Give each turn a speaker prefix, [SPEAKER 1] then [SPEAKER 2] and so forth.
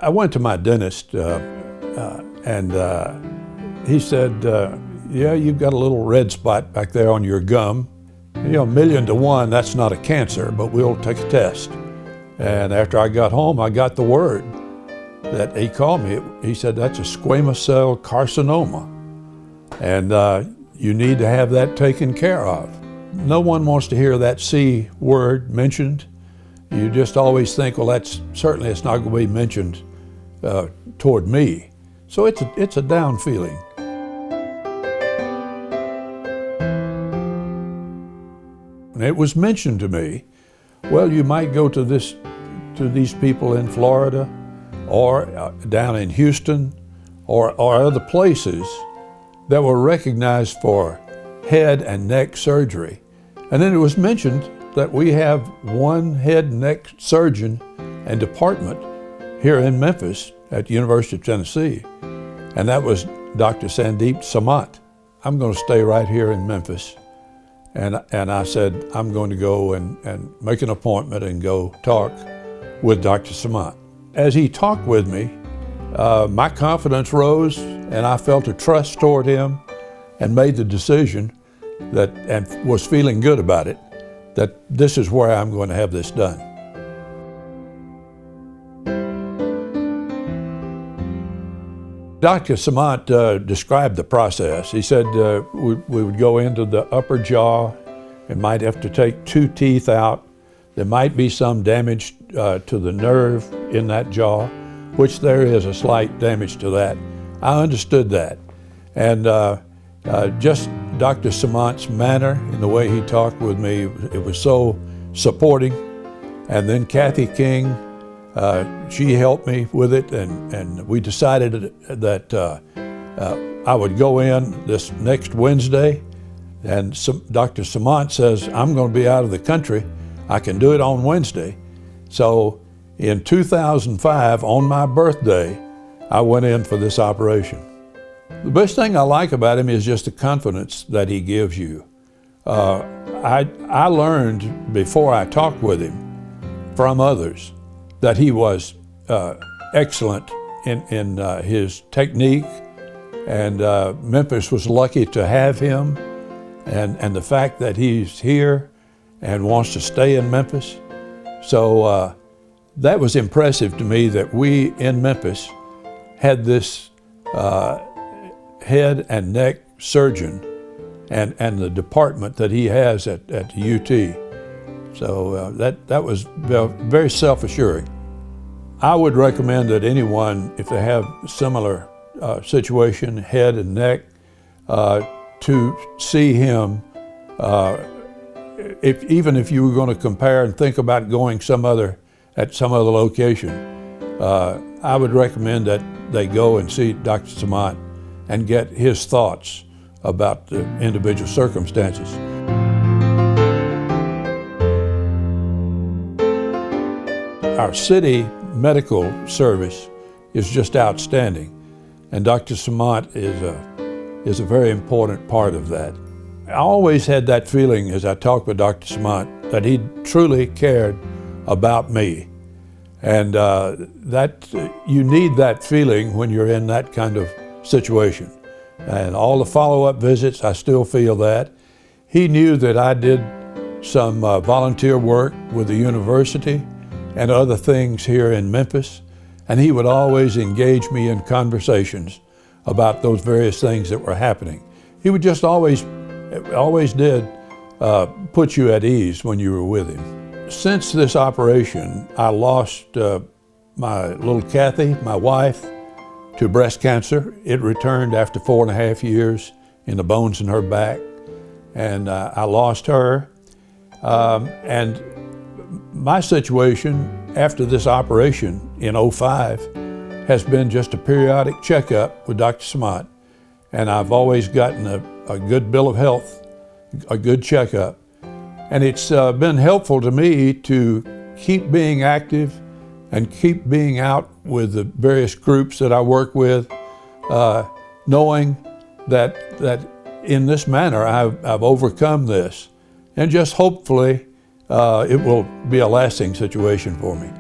[SPEAKER 1] I went to my dentist and he said, yeah, you've got a little red spot back there on your gum. You know, 1,000,000 to 1, that's not a cancer, but we'll take a test. And after I got home, I got the word that he called me. He said, that's a squamous cell carcinoma. And you need to have that taken care of. No one wants to hear that C word mentioned. You just always think, well, it's not going to be mentioned toward me. So it's a down feeling. And it was mentioned to me, well, you might go to these people in Florida or down in Houston or other places that were recognized for head and neck surgery. And then it was mentioned that we have one head and neck surgeon and department here in Memphis at the University of Tennessee, and that was Dr. Sandeep Samant. I'm going to stay right here in Memphis. And I said, I'm going to go and make an appointment and go talk with Dr. Samant. As he talked with me, my confidence rose and I felt a trust toward him and made the decision and was feeling good about it, that this is where I'm going to have this done. Dr. Samant described the process. He said we would go into the upper jaw and might have to take 2 teeth out. There might be some damage to the nerve in that jaw, which there is a slight damage to that. I understood that. And just Dr. Samant's manner and the way he talked with me, it was so supporting. And then Kathy King, she helped me with it, and we decided that I would go in this next Wednesday, and Dr. Samant says, I'm going to be out of the country. I can do it on Wednesday. So in 2005, on my birthday, I went in for this operation. The best thing I like about him is just the confidence that he gives you. I learned before I talked with him from others that he was excellent in his technique, and Memphis was lucky to have him, and the fact that he's here and wants to stay in Memphis. So that was impressive to me, that we in Memphis had this head and neck surgeon and the department that he has at the UT. So that was very self-assuring. I would recommend that anyone, if they have similar situation, head and neck, to see him. Even if you were going to compare and think about going at some other location, I would recommend that they go and see Dr. Samant and get his thoughts about the individual circumstances. Our city medical service is just outstanding, and Dr. Samant is a very important part of that. I always had that feeling as I talked with Dr. Samant that he truly cared about me, and that you need that feeling when you're in that kind of situation. And all the follow-up visits, I still feel that. He knew that I did some volunteer work with the university and other things here in Memphis, and he would always engage me in conversations about those various things that were happening. He would just always did put you at ease when you were with him. Since this operation, I lost my little Kathy, my wife, to breast cancer. It returned after 4.5 years in the bones in her back, and I lost her. And my situation after this operation in '05 has been just a periodic checkup with Dr. Samant, and I've always gotten a good bill of health, a good checkup, and it's been helpful to me to keep being active and keep being out with the various groups that I work with, knowing that in this manner I've overcome this, and just hopefully it will be a lasting situation for me.